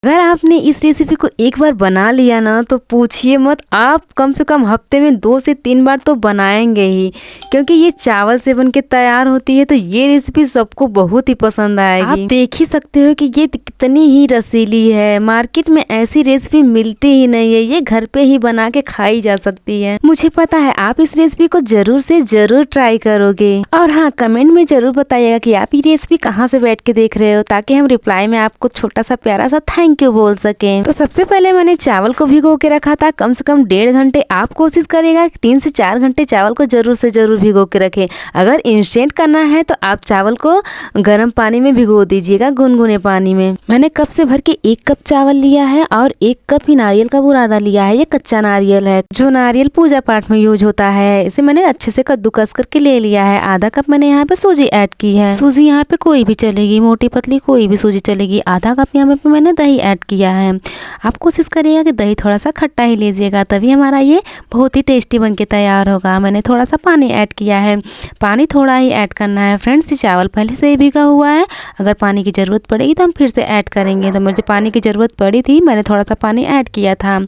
अगर आपने इस रेसिपी को एक बार बना लिया ना तो पूछिए मत, आप कम से कम हफ्ते में 2 से 3 बार तो बनाएंगे ही, क्योंकि ये चावल से बन के तैयार होती है। तो ये रेसिपी सबको बहुत ही पसंद आएगी। आप देख ही सकते हो कि ये कितनी ही रसीली है। मार्केट में ऐसी रेसिपी मिलती ही नहीं है, ये घर पे ही बना के खाई जा सकती है। मुझे पता है आप इस रेसिपी को जरूर से जरूर ट्राई करोगे। और हाँ, कमेंट में जरूर बताइएगा कि आप ये रेसिपी कहाँ से बैठ के देख रहे हो, ताकि हम रिप्लाई में आपको छोटा सा प्यारा सा थैंक यू बोल सके। तो सबसे पहले मैंने चावल को भिगो के रखा था कम से कम 1.5 घंटे। आप कोशिश करिएगा 3 से 4 घंटे चावल को जरूर से जरूर भिगो के रखें। अगर इंस्टेंट करना है तो आप चावल को गर्म पानी में भिगो दीजिएगा, गुनगुने पानी में। मैंने कप से भर के 1 कप चावल लिया है और 1 कप ही नारियल का बुरादा लिया है। ये कच्चा नारियल है, जो नारियल पूजा पाठ में यूज होता है। इसे मैंने अच्छे से कद्दूकस करके ले लिया है। आधा कप मैंने यहाँ पे सूजी ऐड की है। सूजी यहाँ पे कोई भी चलेगी, मोटी पतली कोई भी सूजी चलेगी। आधा कप यहाँ पे मैंने दही ऐड किया है। आप कोशिश करिएगा कि दही थोड़ा सा खट्टा ही लीजिएगा, तभी हमारा ये बहुत ही टेस्टी बन के तैयार होगा। मैंने थोड़ा सा पानी ऐड किया है, पानी थोड़ा ही ऐड करना है फ्रेंड्स। ये चावल पहले से ही भीगा हुआ है, अगर पानी की ज़रूरत पड़ेगी तो हम फिर से ऐड करेंगे। तो मुझे पानी की ज़रूरत पड़ी थी, मैंने थोड़ा सा पानी ऐड किया था।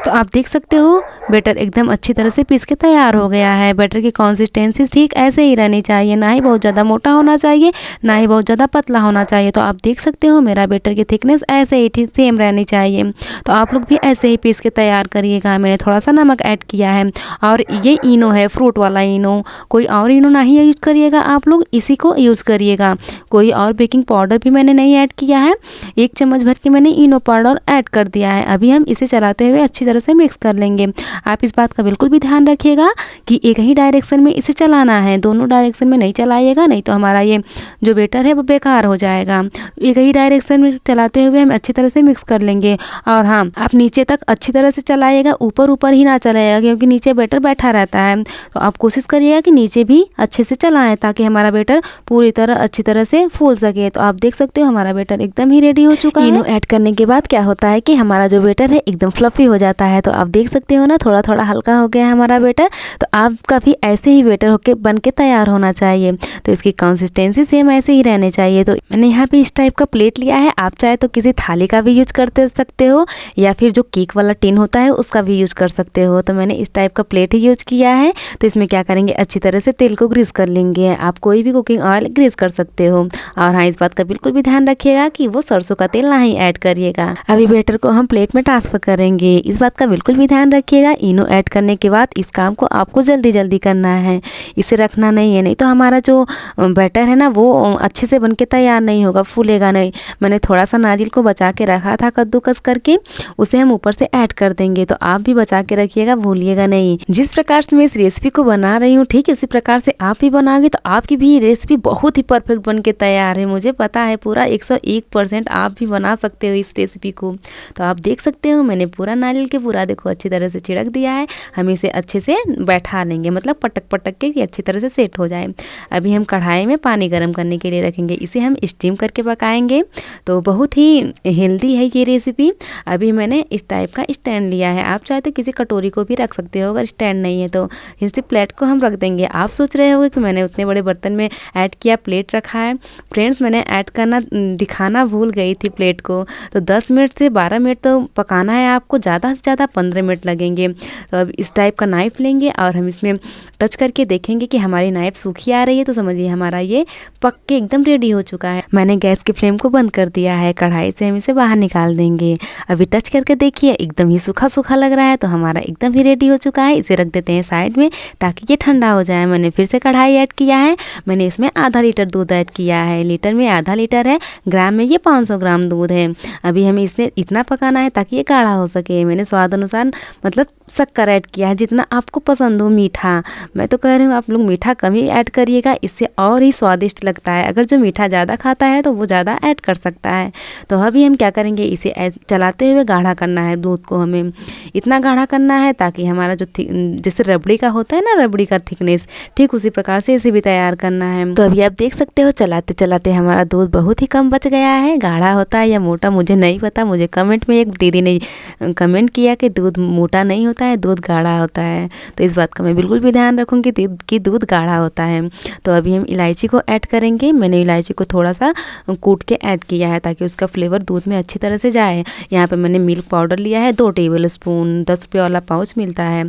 तो आप देख सकते हो बैटर एकदम अच्छी तरह से पीस के तैयार हो गया है। बैटर की कंसिस्टेंसी ठीक ऐसे ही रहनी चाहिए, ना ही बहुत ज़्यादा मोटा होना चाहिए, ना ही बहुत ज़्यादा पतला होना चाहिए। तो आप देख सकते हो मेरा बैटर की थिकनेस ऐसे ही ठीक सेम रहनी चाहिए। तो आप लोग भी ऐसे ही पीस के तैयार करिएगा। मैंने थोड़ा सा नमक ऐड किया है और ये इनो है, फ्रूट वाला इनो। कोई और इनो नहीं यूज करिएगा, आप लोग इसी को यूज़ करिएगा। कोई और बेकिंग पाउडर भी मैंने नहीं ऐड किया है। 1 चम्मच भर के मैंने इनो पाउडर ऐड कर दिया है। अभी हम इसे चलाते हुए अच्छी तरह से मिक्स कर लेंगे। आप इस बात का बिल्कुल भी ध्यान रखिएगा कि एक ही डायरेक्शन में इसे चलाना है, दोनों डायरेक्शन में नहीं चलाइएगा, नहीं तो हमारा ये जो बैटर है वो बेकार हो जाएगा। एक ही डायरेक्शन में चलाते हुए हम अच्छी तरह से मिक्स कर लेंगे। और हाँ, आप नीचे तक अच्छी तरह से चलाइएगा, ऊपर ऊपर ही ना चलाइएगा, क्योंकि नीचे बैटर बैठा रहता है। तो आप कोशिश करिएगा कि नीचे भी अच्छे से चलाएं, ताकि हमारा बैटर पूरी तरह अच्छी तरह से फूल सके। तो आप देख सकते हो हमारा बैटर एकदम ही रेडी हो चुका है। इनो ऐड करने के बाद क्या होता है कि हमारा जो बैटर है एकदम फ्लफी हो जाता है। तो आप देख सकते हो ना, थोड़ा थोड़ा हल्का हो गया है हमारा बैटर। तो आपका भी ऐसे ही बैटर होके बन के तैयार होना चाहिए। तो इसकी कंसिस्टेंसी सेम ऐसे ही रहने चाहिए। तो मैंने यहाँ पे इस टाइप का प्लेट लिया है। आप चाहे तो किसी थाली का भी यूज करते सकते हो, या फिर जो केक वाला टिन होता है उसका भी यूज कर सकते हो। तो मैंने इस टाइप का प्लेट ही यूज किया है। तो इसमें क्या करेंगे, अच्छी तरह से तेल को ग्रीस कर लेंगे। आप कोई भी कुकिंग ऑयल ग्रीस कर सकते हो। और हाँ, इस बात का बिल्कुल भी ध्यान रखिएगा कि वो सरसों का तेल ना ही ऐड करिएगा। अभी बैटर को हम प्लेट में ट्रांसफर करेंगे, इस बात का बिल्कुल भी ध्यान रखिएगा। इनो ऐड करने के बाद इस काम को आपको जल्दी जल्दी करना है, इसे रखना नहीं है, नहीं तो हमारा जो बैटर है ना वो अच्छे से बन के तैयार नहीं होगा, फूलेगा नहीं। मैंने थोड़ा सा नारियल को बचा के रखा था कद्दूकस करके, उसे हम ऊपर से ऐड कर देंगे। तो आप भी बचा के रखिएगा, भूलिएगा नहीं। जिस प्रकार से मैं इस रेसिपी को बना रही हूँ, ठीक उसी प्रकार से आप भी बनाओगे तो आपकी भी रेसिपी बहुत ही परफेक्ट बन के तैयार है। मुझे पता है पूरा 101% आप भी बना सकते हो इस रेसिपी को। तो आप देख सकते हो मैंने पूरा नारियल के पूरा देखो अच्छी तरह से छिड़क दिया है। हम इसे अच्छे से बैठा लेंगे, मतलब पटक पटक के कि अच्छी तरह से सेट हो जाए। अभी हम कढ़ाई में पानी गर्म करने के लिए रखेंगे, इसे हम स्टीम करके पकाएंगे। तो बहुत ही हेल्दी है ये रेसिपी। अभी मैंने इस टाइप का स्टैंड लिया है, आप चाहे तो किसी कटोरी को भी रख सकते हो। अगर स्टैंड नहीं है तो इसी प्लेट को हम रख देंगे। आप सोच रहे होंगे कि मैंने उतने बड़े बर्तन में ऐड किया, प्लेट रखा है। फ्रेंड्स, मैंने ऐड करना दिखाना भूल गई थी प्लेट को। तो 10 मिनट से 12 मिनट तो पकाना है आपको, ज़्यादा से ज़्यादा 15 मिनट लगेंगे। तो अब इस टाइप का नाइफ लेंगे और हम इसमें टच करके देखेंगे कि हमारी नाइफ सूखी आ रही है, तो समझिए हमारा ये पक के एकदम रेडी हो चुका है। मैंने गैस की फ्लेम को बंद कर दिया है, कढ़ाई से हम इसे बाहर निकाल देंगे। अभी टच करके देखिए एकदम ही सूखा सूखा लग रहा है, तो हमारा एकदम ही रेडी हो चुका है। इसे रख देते हैं साइड में ताकि ये ठंडा हो जाए। मैंने फिर से कढ़ाई ऐड किया है, मैंने इसमें आधा लीटर दूध ऐड किया है। लीटर में आधा लीटर है, ग्राम में ये 500 ग्राम दूध है। अभी हमें इसे इतना पकाना है ताकि ये गाढ़ा हो सके। मैंने स्वाद अनुसार मतलब शक्कर ऐड किया है, जितना आपको पसंद हो मीठा। मैं तो कह रही हूँ आप लोग मीठा कम ही ऐड करिएगा, इससे और ही स्वादिष्ट लगता है। अगर जो मीठा ज़्यादा खाता है तो वो ज़्यादा ऐड कर सकता है। तो अभी हम क्या करेंगे, इसे चलाते हुए गाढ़ा करना है दूध को। हमें इतना गाढ़ा करना है ताकि हमारा जो जैसे रबड़ी का होता है ना, रबड़ी का थिकनेस, ठीक उसी प्रकार से इसे भी तैयार करना है। तो अभी आप देख सकते हो चलाते चलाते हमारा दूध बहुत ही कम बच गया है। गाढ़ा होता है या मोटा मुझे नहीं पता, मुझे कमेंट में एक दीदी ने कमेंट किया कि दूध मोटा नहीं होता है, दूध गाढ़ा होता है। तो इस बात का मैं बिल्कुल भी ध्यान रखूँगी कि दूध गाढ़ा होता है। तो अभी हम इलायची को ऐड करेंगे। मैंने इलायची को थोड़ा सा कूट के ऐड किया है ताकि उसका फ्लेवर दूध में अच्छी तरह से जाए। यहाँ पे मैंने मिल्क पाउडर लिया है 2 टेबल स्पून, 10 रुपये वाला पाउच मिलता है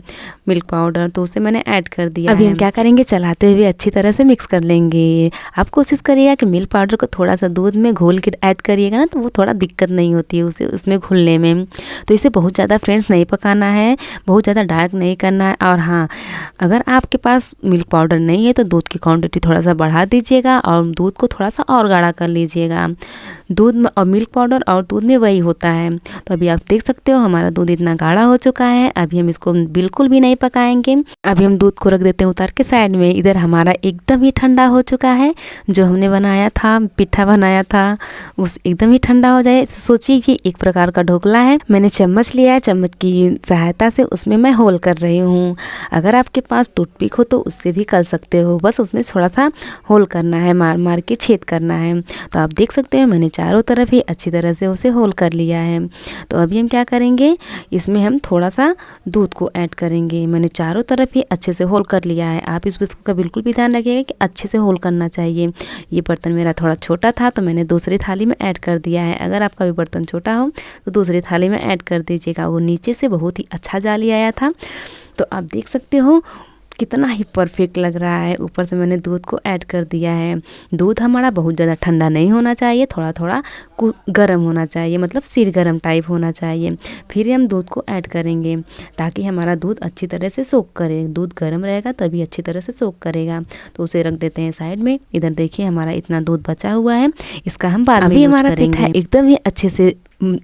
मिल्क पाउडर, तो उसे मैंने ऐड कर दिया। अभी हम क्या करेंगे, चलाते हुए अच्छी तरह से मिक्स कर लेंगे। आप कोशिश करिएगा कि मिल्क पाउडर को थोड़ा सा दूध में घोल के ऐड करिएगा ना, तो वो थोड़ा दिक्कत नहीं होती है उसमें घुलने में। तो इसे बहुत ज़्यादा फ्रेंड्स नहीं पकाना है, बहुत ज़्यादा डार्क नहीं करना है। और हाँ, अगर आपके पास मिल्क पाउडर नहीं है तो दूध की क्वांटिटी थोड़ा सा बढ़ा दीजिएगा और दूध को थोड़ा सा और गाढ़ा कर लीजिएगा। दूध में और मिल्क पाउडर और दूध में वही होता है। तो अभी आप देख सकते हो हमारा दूध इतना गाढ़ा हो चुका है। अभी हम इसको बिल्कुल भी नहीं पकाएंगे। अभी हम दूध को रख देते हैं उतार के साइड में। इधर हमारा एकदम ही ठंडा हो चुका है। जो हमने बनाया था, पिट्ठा बनाया था, उस एकदम ही ठंडा हो जाए। सोचिए कि एक प्रकार का ढोकला है। मैंने चम्मच लिया है, चम्मच की सहायता से उसमें मैं होल कर रही हूँ। अगर आपके पास टूथपिक हो तो उससे भी कर सकते हो, बस उसमें थोड़ा सा होल करना है, मार मार के छेद करना है। तो आप देख सकते हो मैंने चारों तरफ ही अच्छी तरह से उसे होल कर लिया है। तो अभी हम क्या करेंगे, इसमें हम थोड़ा सा दूध को ऐड करेंगे। मैंने चारों तरफ ही अच्छे से होल कर लिया है। आप इस बात का बिल्कुल भी ध्यान रखिएगा कि अच्छे से होल करना चाहिए। ये बर्तन मेरा थोड़ा छोटा था तो मैंने दूसरी थाली में ऐड कर दिया है। अगर आपका भी बर्तन छोटा हो तो दूसरी थाली में ऐड कर दीजिएगा। वो नीचे से बहुत ही अच्छा जाली आया था। तो आप देख सकते हो कितना ही परफेक्ट लग रहा है। ऊपर से मैंने दूध को ऐड कर दिया है। दूध हमारा बहुत ज़्यादा ठंडा नहीं होना चाहिए, थोड़ा थोड़ा गर्म होना चाहिए, मतलब सिर गर्म टाइप होना चाहिए। फिर हम दूध को ऐड करेंगे ताकि हमारा दूध अच्छी तरह से सोक करे। दूध गर्म रहेगा तभी अच्छी तरह से सोक करेगा। तो उसे रख देते हैं साइड में। इधर देखिए हमारा इतना दूध बचा हुआ है, इसका हम बाद में यूज करेंगे। पिट्ठा एकदम ही अच्छे से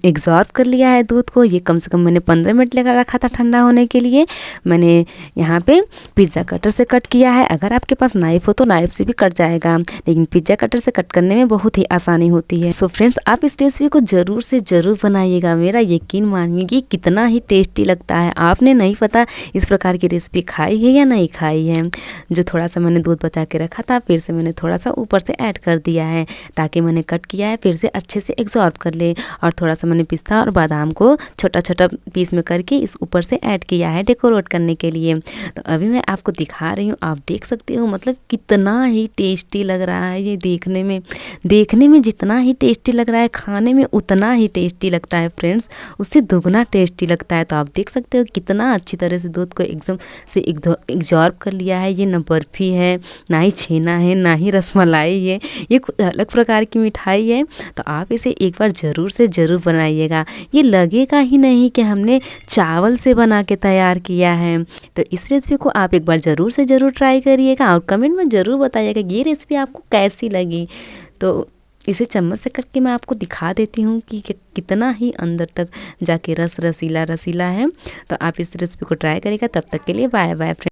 एग्जॉर्ब कर लिया है दूध को। ये कम से कम मैंने 15 मिनट लगा रखा था ठंडा होने के लिए। मैंने यहाँ पे पिज़्ज़ा कटर से कट किया है। अगर आपके पास नाइफ़ हो तो नाइफ़ से भी कट जाएगा, लेकिन पिज़्ज़ा कटर से कट करने में बहुत ही आसानी होती है। सो फ्रेंड्स, आप इस रेसिपी को ज़रूर से ज़रूर बनाइएगा। मेरा यकीन मानिए कि कितना ही टेस्टी लगता है। आपने नहीं पता इस प्रकार की रेसिपी खाई है या नहीं खाई है। जो थोड़ा सा मैंने दूध बचा के रखा था, फिर से मैंने थोड़ा सा ऊपर से ऐड कर दिया है ताकि मैंने कट किया है फिर से अच्छे से एग्जॉर्ब कर ले। और थोड़ा सा मैंने पिस्ता और बादाम को छोटा छोटा पीस में करके इस ऊपर से ऐड किया है डेकोरेट करने के लिए। तो अभी मैं आपको दिखा रही हूँ, आप देख सकते हो मतलब कितना ही टेस्टी लग रहा है। ये देखने में जितना ही टेस्टी लग रहा है, खाने में उतना ही टेस्टी लगता है फ्रेंड्स, उससे दुगना टेस्टी लगता है। तो आप देख सकते हो कितना अच्छी तरह से दूध को एकदम से एग्जॉर्ब कर लिया है। ये ना बर्फ़ी है, ना ही छेना है, ना ही रसमलाई है, ये कुछ अलग प्रकार की मिठाई है। तो आप इसे एक बार ज़रूर से ज़रूर बनाइएगा। ये लगेगा ही नहीं कि हमने चावल से बना के तैयार किया है। तो इस रेसिपी को आप एक बार ज़रूर से ज़रूर ट्राई करिएगा और कमेंट में ज़रूर बताइएगा कि ये रेसिपी आपको कैसी लगी। तो इसे चम्मच से करके मैं आपको दिखा देती हूँ कि कितना ही अंदर तक जाके रसीला है। तो आप इस रेसिपी को ट्राई करिएगा। तब तक के लिए बाय बाय फ्रेंड्स।